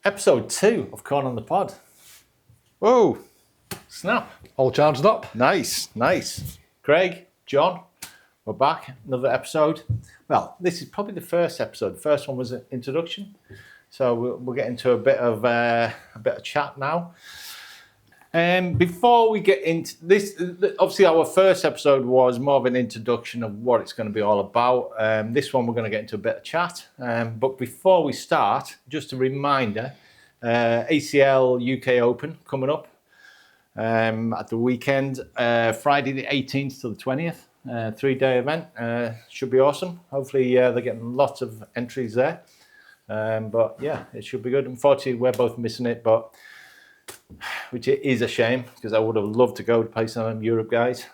Episode 2 of Corn on the Pod. Whoa, Snap. all charged up. Nice. Craig, Jon, we're back. Another episode. Well, this is probably the first episode. The first one was an introduction. So we'll get into a bit of chat now. Before we get into this, obviously our first episode was more of an introduction of what it's going to be all about. This one we're going to get into a bit of chat. But before we start, just a reminder, ACL UK Open coming up at the weekend, Friday the 18th to the 20th, 3-day event. Should be awesome. Hopefully they're getting lots of entries there. But yeah, it should be good. Unfortunately, we're both missing it, but which is a shame because I would have loved to go to play some of them Europe guys.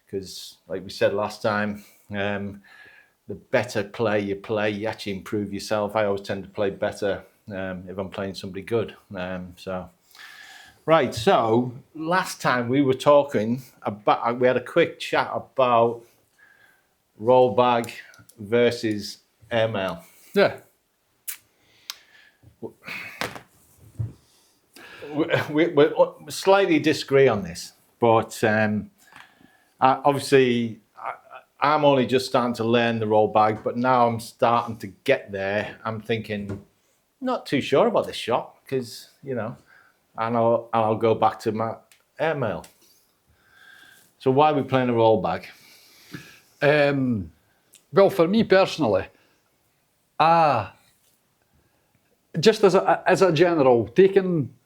Because, like we said last time, the better play, you actually improve yourself. I always tend to play better if I'm playing somebody good. So last time we were talking about, we had a quick chat about roll bag versus airmail. Yeah. We slightly disagree on this, but obviously I'm only just starting to learn the roll bag, but now I'm starting to get there. I'm thinking, not too sure about this shot because, and I'll go back to my airmail. So why are we playing a roll bag? Well, for me personally, just as a general,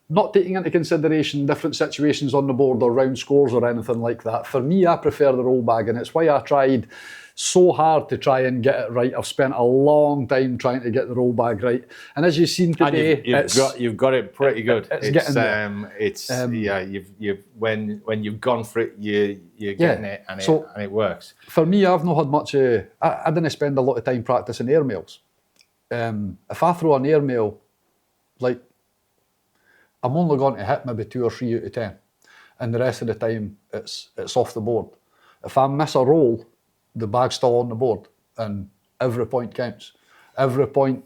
not taking into consideration different situations on the board or round scores or anything like that. For me, I prefer the roll bag, and it's why I tried so hard to try and get it right. I've spent a long time trying to get the roll bag right, and as you've seen today, you've got it pretty good. It's getting there. When you've gone for it, you're getting it, and it works. For me, I've not had much. I didn't spend a lot of time practicing airmails. If I throw an airmail, like, I'm only going to hit maybe 2 or 3 out of 10, and the rest of the time it's off the board. If I miss a roll, the bag's still on the board, and every point counts. Every point,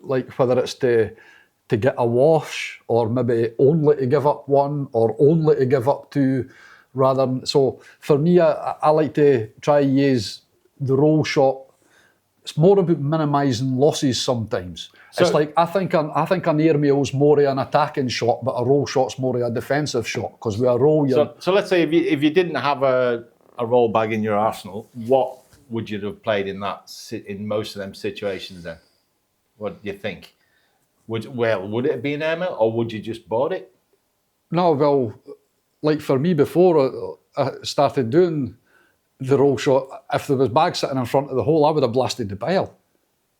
like whether it's to get a wash, or maybe only to give up 1, or only to give up 2, rather than. So for me, I like to try use the roll shot. It's more about minimising losses sometimes. So, it's like I think an airmail is more of an attacking shot, but a roll shot's more of a defensive shot, because with a roll So let's say if you didn't have a roll bag in your arsenal, what would you have played in most of them situations then? What do you think? Would it be an airmail, or would you just board it? No, well, like for me, before I started doing the roll shot, if there was bags sitting in front of the hole, I would have blasted the pile.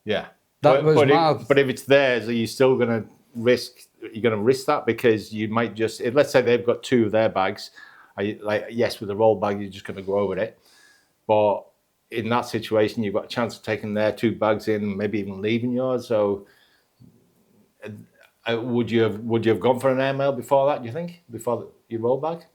Yeah. But if it's theirs, are you still going to risk? You're going to risk that because you might just. Let's say they've got 2 of their bags. Yes, with a roll bag, you're just going to go over it. But in that situation, you've got a chance of taking their 2 bags in, maybe even leaving yours. So, would you have gone for an airmail before that? Do you think before your roll bag?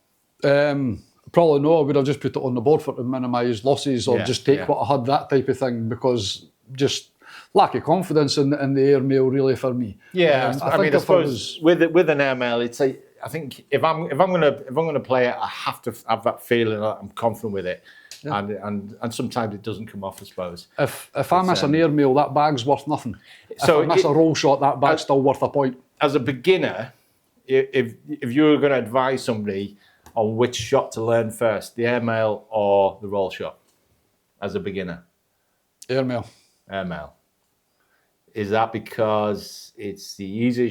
Probably no. I would have just put it on the board to minimise losses, or just take what I had, that type of thing, because just lack of confidence in the airmail really for me. Yeah, I suppose with an airmail, I think if I'm gonna play it, I have to have that feeling that I'm confident with it, and sometimes it doesn't come off, I suppose. If I miss an airmail, that bag's worth nothing. So if I miss a roll shot, that bag's still worth a point. As a beginner, if you were going to advise somebody on which shot to learn first, the airmail or the roll shot, as a beginner? Airmail. Is that because it's the easier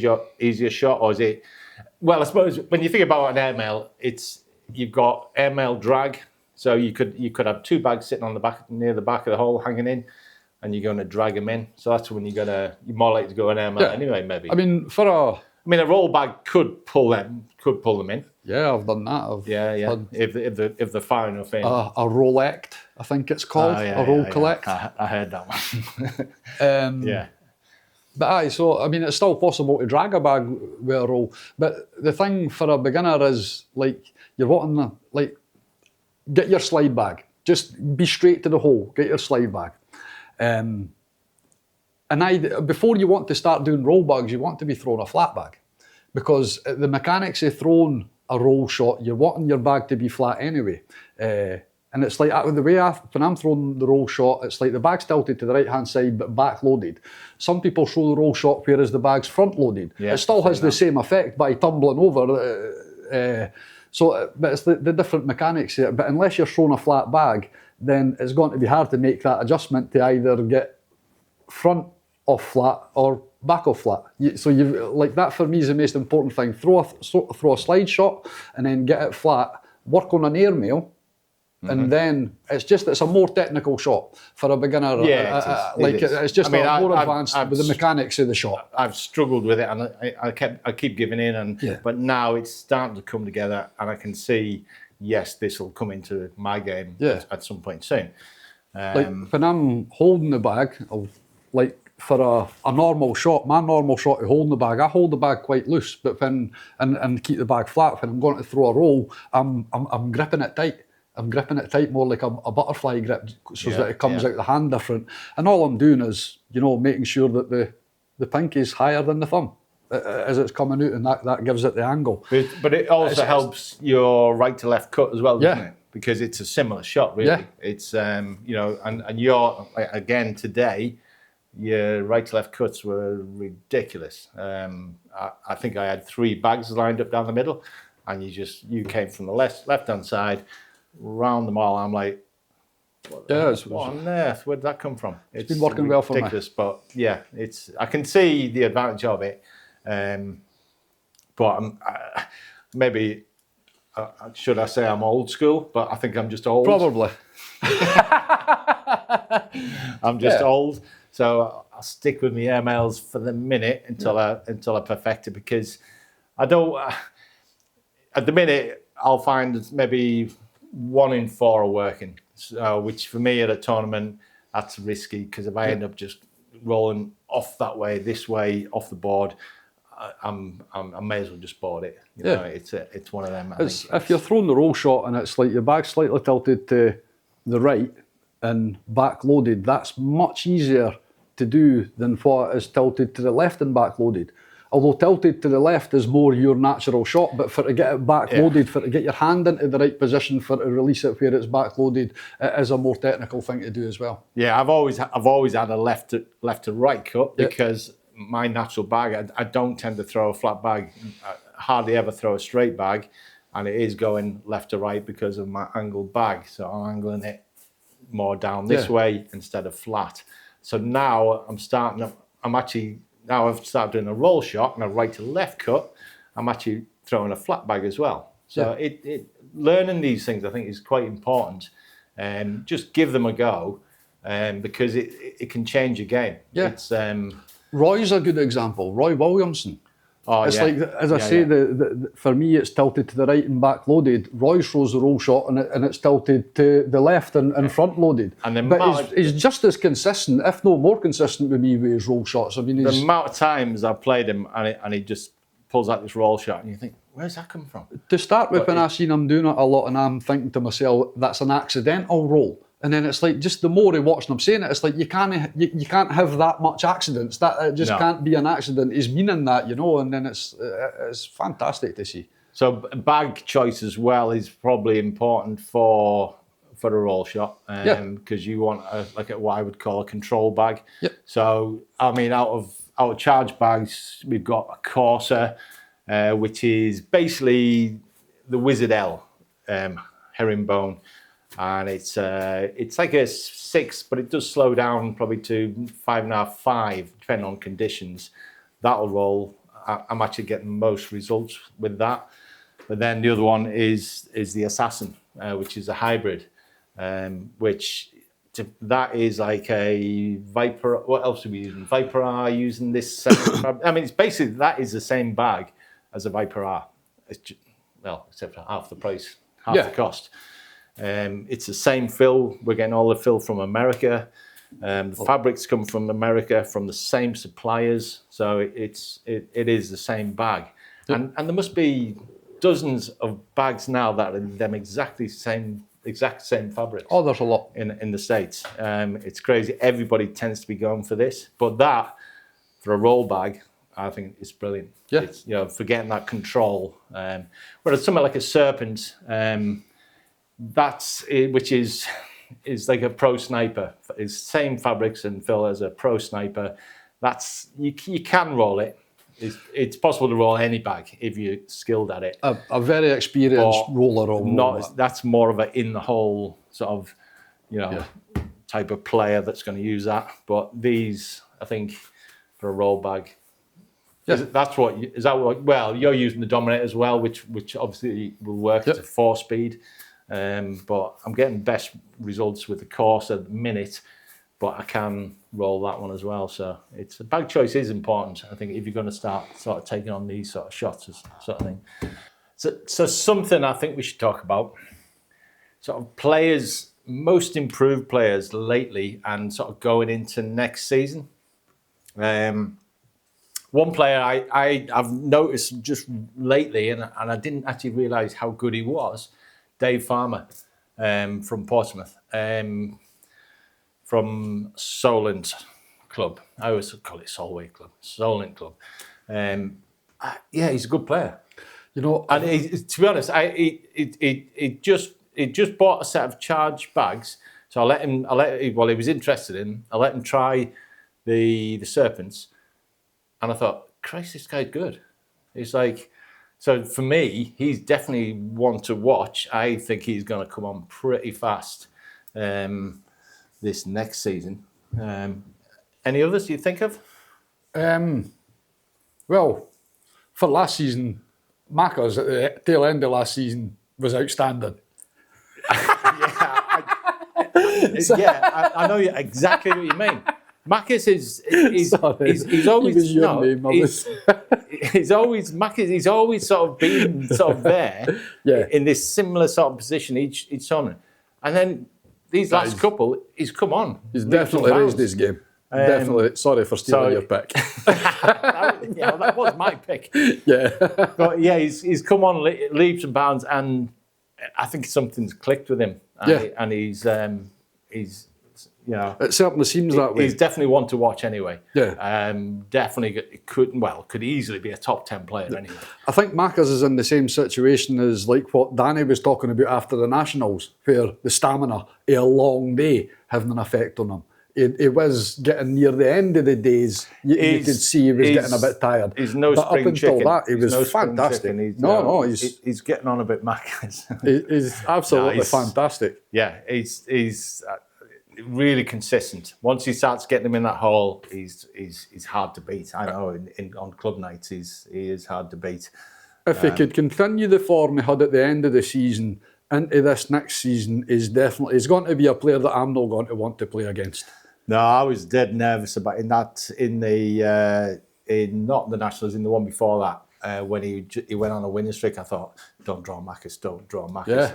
shot, or is it? Well, I suppose when you think about an airmail, you've got airmail drag, so you could have 2 bags sitting on the back, near the back of the hole, hanging in, and you're going to drag them in. So that's when you're more likely to go an airmail anyway, maybe. I mean, a roll bag could pull them in. Yeah, I've done that. If they're far enough in. A roll act, I think it's called. A roll collect. I heard that one. Yeah. But so I mean, it's still possible to drag a bag with a roll. But the thing for a beginner is, like, you're wanting get your slide bag. Just be straight to the hole. Get your slide bag. before you want to start doing roll bags, you want to be throwing a flat bag, because the mechanics of throwing a roll shot, you're wanting your bag to be flat anyway. And it's like the way when I'm throwing the roll shot, it's like the bag's tilted to the right hand side but back loaded. Some people throw the roll shot whereas the bag's front loaded. It still has the same effect by tumbling over. But it's the different mechanics here. But unless you're throwing a flat bag, then it's going to be hard to make that adjustment to either get front off flat or back off flat. So like that for me is the most important thing. Throw a slide shot and then get it flat. Work on an airmail. And then it's a more technical shot for a beginner. It's just more advanced with the mechanics of the shot. I've struggled with it, and I keep giving in, but now it's starting to come together, and I can see, yes, this will come into my game at some point soon. Like when I'm holding the bag, for a normal shot, my normal shot of holding the bag, I hold the bag quite loose, but and keep the bag flat. When I'm going to throw a roll, I'm gripping it tight. I'm gripping it tight, more like a butterfly grip, so that it comes out the hand different. And all I'm doing is, making sure that the pinky is higher than the thumb as it's coming out, and that gives it the angle. But it also helps your right to left cut as well, doesn't it? Because it's a similar shot, really. Yeah. It's and your again today, your right to left cuts were ridiculous. I think I had 3 bags lined up down the middle, and you came from the left hand side. Round them all, I'm like, what on earth? Where did that come from? It's been working well for me. But I can see the advantage of it. But maybe should I say I'm old school? But I think I'm just old. Probably. I'm just old, so I'll stick with my airmails for the minute until I perfect it, because I don't. At the minute, I'll find maybe 1 in 4 are working, which for me at a tournament, that's risky, because if I end up just rolling off that way, this way, off the board, I may as well just board it. It's one of them. If you're throwing the roll shot and it's like your bag's slightly tilted to the right and back loaded, that's much easier to do than what is tilted to the left and back loaded. Although tilted to the left is more your natural shot, but for to get it back loaded, for to get your hand into the right position, for to release it where it's back loaded, it is a more technical thing to do as well. Yeah, I've always had a left to right cut, because my natural bag, I don't tend to throw a flat bag. I hardly ever throw a straight bag, and it is going left to right because of my angled bag. So I'm angling it more down this way instead of flat. So now now I've started doing a roll shot and a right to left cut. I'm actually throwing a flat bag as well. So learning these things, I think, is quite important. Just give them a go, because it can change your game. Yeah. It's Roy's a good example. Roy Williamson. It's like, as I say, for me, it's tilted to the right and back loaded. Roy throws the roll shot and it's tilted to the left and front loaded. But he's just as consistent, if not more consistent with me with his roll shots. I mean, the amount of times I've played him and he just pulls out this roll shot and you think, where's that come from? To start with, when I seen him doing it a lot, and I'm thinking to myself, that's an accidental roll. And then it's like, just the more I watch him saying it, it's like you can't have that much accidents. That just can't be an accident. He's meaning that, and then it's fantastic to see. So bag choice as well is probably important for a roll shot, because you want what I would call a control bag. Yep. So I mean, out of charge bags, we've got a Corsa, which is basically the Wizard L herringbone. And it's like a 6, but it does slow down probably to 5.5, 5, depending on conditions. That'll roll. I'm actually getting most results with that. But then the other one is the Assassin, which is a hybrid, that is like a Viper. What else are we using? Viper R, using this. I mean, it's basically, that is the same bag as a Viper R. Except for half the price, half the cost. It's the same fill. We're getting all the fill from America. The fabrics come from America, from the same suppliers. So it is the same bag. And there must be dozens of bags now that are them exactly same exact same fabrics. Oh, there's a lot. In the States. It's crazy. Everybody tends to be going for this. But that, for a roll bag, I think it's brilliant. Yeah. It's, for getting that control. Whereas something like a Serpent, which is like a pro sniper. It's same fabrics and fill as a pro sniper. That's you can roll it. It's possible to roll any bag if you're skilled at it. A very experienced roller will roll that. That's more of a in the hole sort of, type of player that's going to use that. But these, I think, for a roll bag, well, you're using the Dominator as well, which obviously will work to 4-speed. But I'm getting best results with the course at the minute, but I can roll that one as well. So it's a bag choice is important. I think if you're going to start sort of taking on these sort of shots, sort of thing. So something I think we should talk about, sort of players, most improved players lately, and sort of going into next season. One player I've noticed just lately, and I didn't actually realise how good he was, Dave Farmer from Portsmouth, from Solent Club. I always call it Solway Club, Solent Club. He's a good player. And to be honest, he just bought a set of charge bags. So he was interested in. I let him try the Serpents, and I thought, Christ, this guy's good. It's like, so for me, he's definitely one to watch. I think he's going to come on pretty fast this next season. Any others you think of? Well, for last season, Macca's at the tail end of last season was outstanding. I know exactly what you mean. Macca's he's always he's always sort of been sort of there in this similar sort of position each tournament, and then these last couple he's come on. He's definitely raised his game. Definitely. Sorry for stealing your pick. that was my pick. Yeah, but he's come on leaps and bounds, and I think something's clicked with him. And he's it certainly seems that way. He's definitely one to watch anyway. Yeah. Definitely could easily be a top 10 player anyway. I think Macca's is in the same situation as like what Danny was talking about after the Nationals, where the stamina of a long day having an effect on him. He was getting near the end of the days. You could see he was getting a bit tired. He's no but spring up until chicken. that, he was fantastic. He's getting on a bit, Macca's. He's absolutely fantastic. Yeah, he's really consistent. Once he starts getting him in that hole, he's hard to beat. I know on club nights he is hard to beat. If he could continue the form he had at the end of the season into this next season, he's going to be a player that I'm not going to want to play against. No, I was dead nervous about not the Nationals, in the one before that, when he went on a winning streak. I thought, don't draw Macca's. Yeah.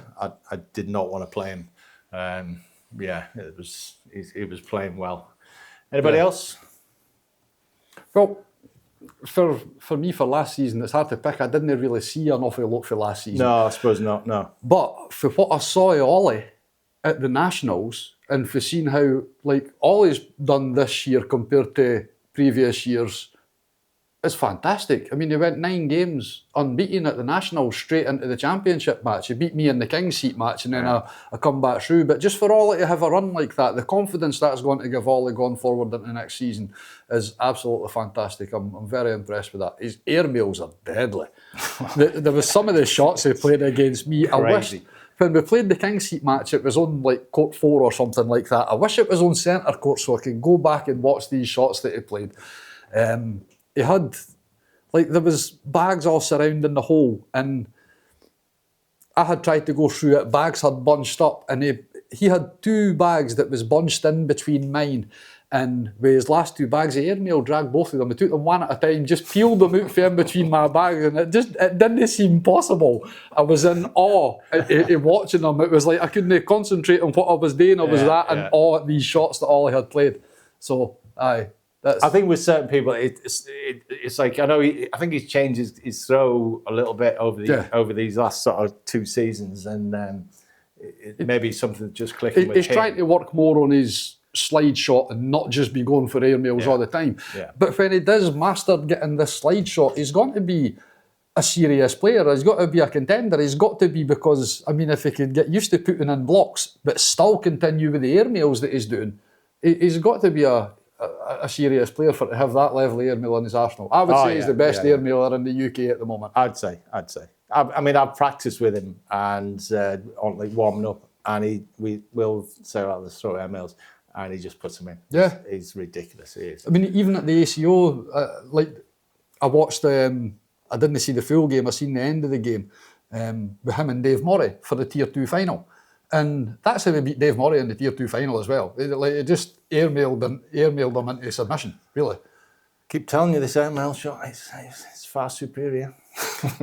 I did not want to play him. It was playing well. Anybody else? Well, for me, for last season, it's hard to pick. I didn't really see an awful lot for last season. No, I suppose not, no. But for what I saw of Ollie at the Nationals, and for seeing how Ollie's done this year compared to previous years, it's fantastic. I mean, he went 9 games unbeaten at the Nationals straight into the championship match. He beat me in the King's Seat match, and then I come back through. But just for Ollie to have a run like that, the confidence that's going to give Ollie going forward into next season is absolutely fantastic. I'm very impressed with that. His airmails are deadly. There was some of the shots he played against me. Crazy. I wish when we played the King's Seat match, it was on court 4 or something like that. I wish it was on centre court so I could go back and watch these shots that he played. He had, there was bags all surrounding the hole, and I had tried to go through it. Bags had bunched up, and he had 2 bags that was bunched in between mine. And with his last 2 bags, the Airmail dragged both of them. I took them one at a time, just peeled them out from in between my bags, and it didn't seem possible. I was in awe watching them. It was like I couldn't concentrate on what I was doing. I was in awe at these shots that Ollie had played. So, aye. I think with certain people, it's like, I think he's changed his throw a little bit over these last sort of 2 seasons, and it may be something that's just clicking with He's him. trying to work more on his slide shot and not just be going for airmails all the time. Yeah. But when he does master getting this slide shot, he's going to be a serious player. He's got to be a contender. He's got to be, because, I mean, if he could get used to putting in blocks but still continue with the airmails that he's doing, he's got to be a serious player for to have that level of airmail in his arsenal. I would say he's the best airmailer in the UK at the moment. I'd say. I mean, I've practiced with him and on like warming up, and we will say, "Well, let's throw airmails," and he just puts them in. Yeah, he's ridiculous. He is. I mean, even at the ACO, like I watched. I didn't see the full game. I seen the end of the game with him and Dave Murray for the Tier 2 final. And that's how we beat Dave Murray in the Tier 2 final as well. It just airmailed them into submission, really. Keep telling you, this airmail shot it's far superior.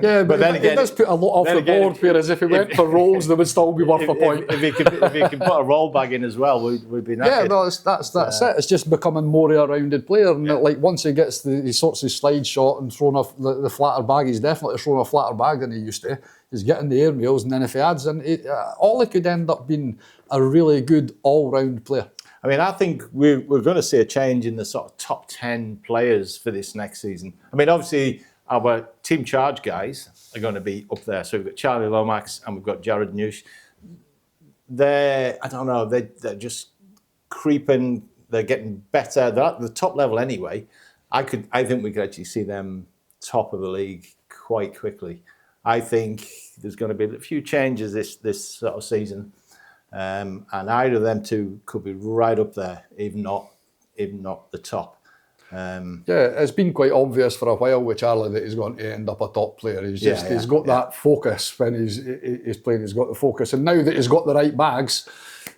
Yeah, but then again, it does put a lot off the board, whereas if he went for rolls, they would still be worth a point. If he could put a roll bag in as well, we'd be knackered. Yeah, well, that's it. It's just becoming more of a rounded player. And like once he gets he sorts his slide shot and throwing off the flatter bag, he's definitely throwing a flatter bag than he used to. He's getting the airmails, and then if he adds in, Ollie could end up being a really good all-round player. I mean, I think we're going to see a change in the sort of top 10 players for this next season. I mean, obviously, our team charge guys are going to be up there. So we've got Charlie Lomax and we've got Jared Nush. They're just creeping. They're getting better. They're at the top level anyway. I think we could actually see them top of the league quite quickly. I think there's going to be a few changes this sort of season. And either of them two could be right up there, even not the top. It's been quite obvious for a while with Charlie that he's going to end up a top player. He's got that focus when he's playing. He's got the focus, and now that he's got the right bags,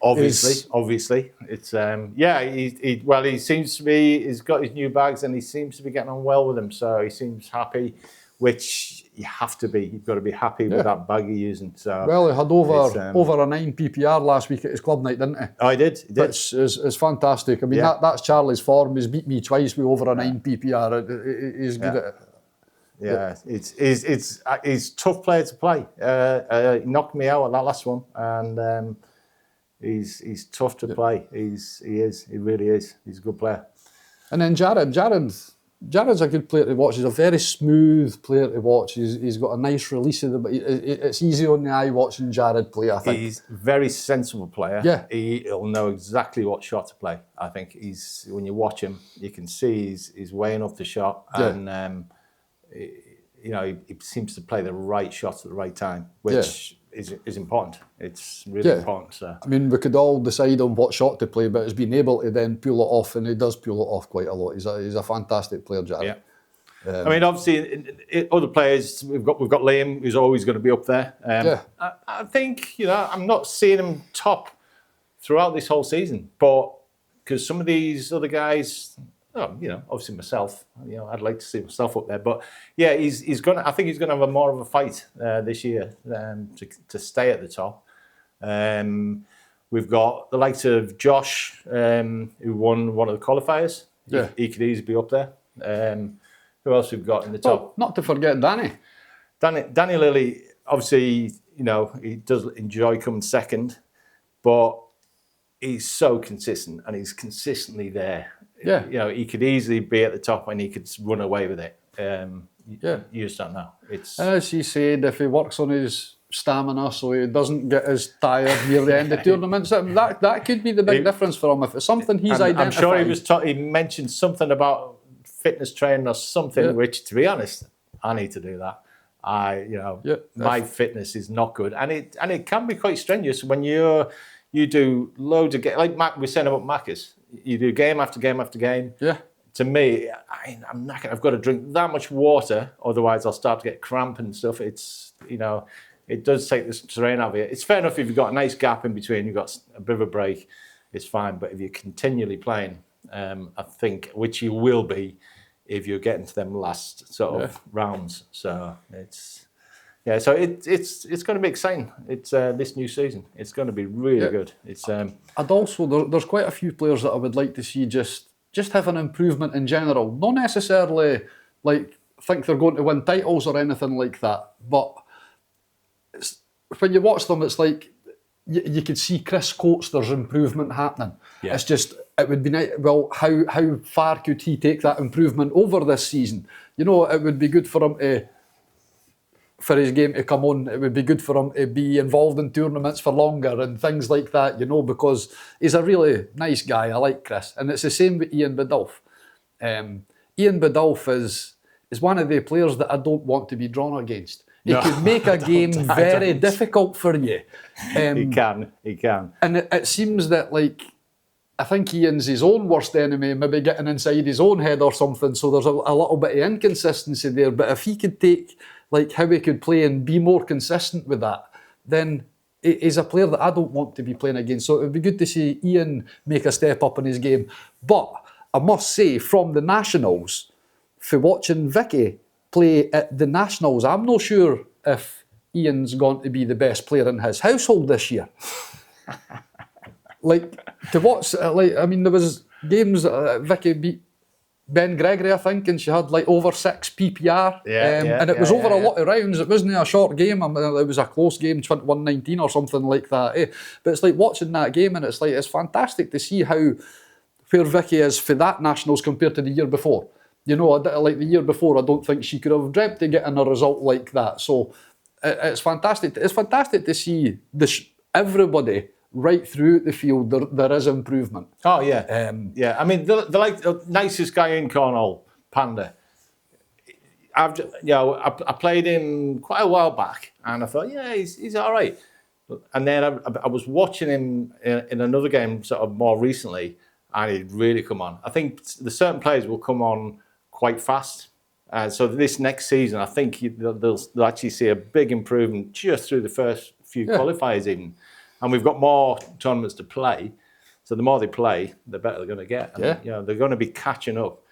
obviously, it's he seems to be. He's got his new bags, and he seems to be getting on well with them. So he seems happy, which you have to be. You've got to be happy with that bag you're using. So well, he had over a 9 PPR last week at his club night, didn't he? Oh, he did. Which is fantastic. I mean, that's Charlie's form. He's beat me twice with over a 9 PPR. He's good at it. Yeah, it's a tough player to play. He knocked me out at that last one, and he's tough to play. He really is. He's a good player. And then Jared's a good player to watch. He's a very smooth player to watch. He's got a nice release of the. It's easy on the eye watching Jared play, I think. He's a very sensible player. Yeah. He'll know exactly what shot to play. I think when you watch him, you can see he's weighing up the shot, and he seems to play the right shot at the right time, which is important. It's really important. So. I mean, we could all decide on what shot to play, but he's been able to then pull it off, and he does pull it off quite a lot. He's a fantastic player, Jared. Yeah. I mean, obviously, other players we've got Liam, who's always going to be up there. I think I'm not seeing him top throughout this whole season, but because some of these other guys. Obviously myself. I'd like to see myself up there, but he's going. I think he's going to have more of a fight this year to stay at the top. We've got the likes of Josh, who won one of the qualifiers. Yeah, he could easily be up there. Who else we've got in the top? Not to forget Danny. Danny Lilly. Obviously, he does enjoy coming second, but he's so consistent and he's consistently there. Yeah, he could easily be at the top and he could run away with it. You just don't know. As he said, if he works on his stamina so he doesn't get as tired near the end of tournaments, that could be the big difference for him. If it's something he's identified. I'm sure he mentioned something about fitness training or something, which, to be honest, I need to do that. My fitness is not good, and it can be quite strenuous when you do loads of games. Like Mac, we're saying about Macca's. You do game after game after game. Yeah. To me, I'm knackered. I've got to drink that much water, otherwise I'll start to get cramp and stuff. It's it does take the strain out of you. It's fair enough if you've got a nice gap in between, you've got a bit of a break, it's fine. But if you're continually playing, I think, which you will be, if you're getting to them last sort of rounds. So it's going to be exciting. It's this new season. It's going to be really good. It's and also there's quite a few players that I would like to see just have an improvement in general. Not necessarily like think they're going to win titles or anything like that, but when you watch them, it's like you could see Chris Coates, there's improvement happening. Yeah. It's just, it would be nice. Well, how far could he take that improvement over this season? You know, it would be good for him for his game to come on. It would be good for him to be involved in tournaments for longer and things like that, you know, because he's a really nice guy. I like Chris. And it's the same with Ian Biddulph. Ian Biddulph is one of the players that I don't want to be drawn against. He could make a game very difficult for you. He can. And it seems that, like, I think Ian's his own worst enemy, maybe getting inside his own head or something, so there's a little bit of inconsistency there. But if he could take, like, how he could play and be more consistent with that, then he's a player that I don't want to be playing against. So it would be good to see Ian make a step up in his game. But I must say, from the Nationals, for watching Vicky play at the Nationals, I'm not sure if Ian's going to be the best player in his household this year. Like, to watch, there was games Vicky beat Ben Gregory, I think, and she had like over 6 PPR. And it was over a lot of rounds. It wasn't a short game. I mean, it was a close game, 21-19 or something like that. But it's like watching that game, and it's like, it's fantastic to see where Vicky is for that Nationals compared to the year before. You know, like the year before, I don't think she could have dreamt of getting a result like that. So it's fantastic. It's fantastic to see everybody right through the field. There is improvement. Oh yeah, yeah. I mean, they're like the nicest guy in cornhole, Panda. I played him quite a while back, and I thought, yeah, he's all right. And then I was watching him in another game, sort of more recently, and he'd really come on. I think the certain players will come on quite fast. So this next season, I think they'll actually see a big improvement just through the first few qualifiers even. And we've got more tournaments to play. So the more they play, the better they're going to get. And, you know, they're going to be catching up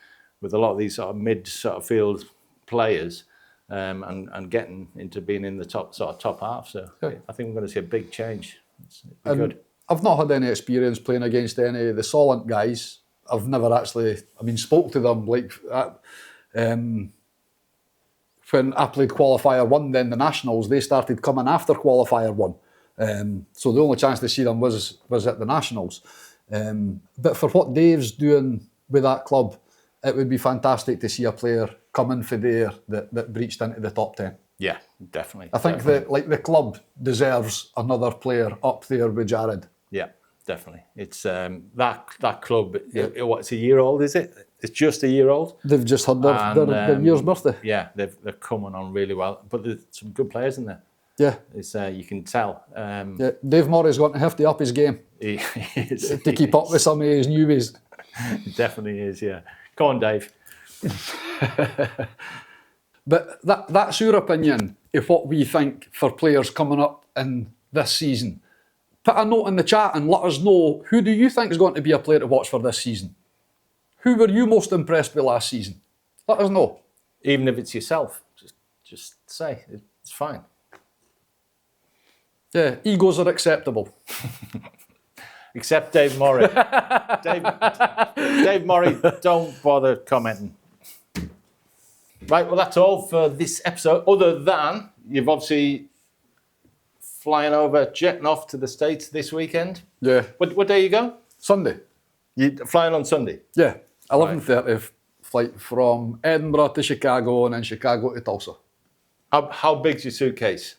with a lot of these sort of mid sort of field players and getting into being in the top half. So I think we're going to see a big change. It's good. I've not had any experience playing against any of the Solent guys. I've never actually, spoke to them. Like, when I played Qualifier 1, then the Nationals, they started coming after Qualifier 1. So the only chance to see them was at the Nationals. But for what Dave's doing with that club, it would be fantastic to see a player coming for there that breached into the top 10. Yeah, definitely. I think that the club deserves another player up there with Jared. Yeah, definitely. It's that club. What's a year old? Is it? It's just a year old. They've just had their year's birthday. Yeah, they're coming on really well. But there's some good players in there. Yeah, it's you can tell. Dave Murray's going to have to up his game he is, to keep up with some of his newbies. He definitely is. Yeah, go on, Dave. But that's your opinion of what we think for players coming up in this season. Put a note in the chat and let us know, who do you think is going to be a player to watch for this season? Who were you most impressed with last season? Let us know. Even if it's yourself, just say it's fine. Yeah, egos are acceptable. Except Dave Murray. Dave Murray, don't bother commenting. Right, well, that's all for this episode. Other than you've obviously jetting off to the States this weekend. Yeah. What day you go? Sunday. You flying on Sunday? Yeah, 11:30 flight from Edinburgh to Chicago and then Chicago to Tulsa. How big's your suitcase?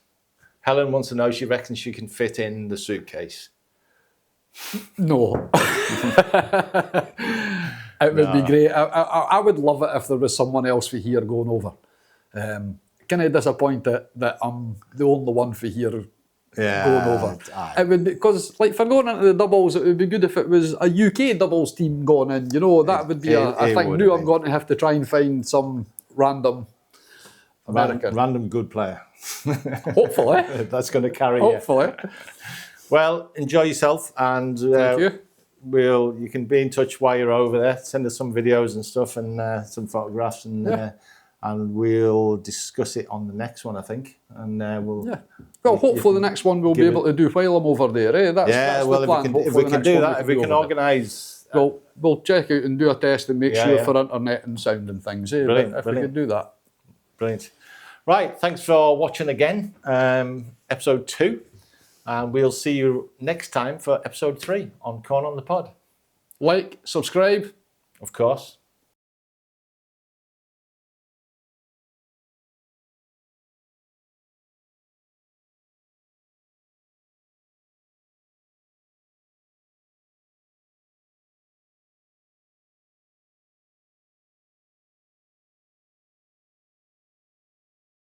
Helen wants to know, she reckons she can fit in the suitcase. No. It would be great. I would love it if there was someone else for here going over. Kind of disappointed that I'm the only one for here going over. It would be, because like for going into the doubles, it would be good if it was a UK doubles team going in. You know, that would be a thing new. I'm going to have to try and find some random American. Random good player. Hopefully. That's going to carry you. Hopefully. Well, enjoy yourself, and thank you. You can be in touch while you're over there. Send us some videos and stuff and some photographs, and we'll discuss it on the next one, I think. And we'll. Well, hopefully the next one we'll be able to do while I'm over there. That's the plan. If we can do that, if we can organise. We'll check out and do a test and make sure for internet and sound and things. Brilliant, if we could do that. Brilliant. Right, thanks for watching again. Episode 2. And we'll see you next time for episode 3 on Corn on the Pod. Like, subscribe. Of course.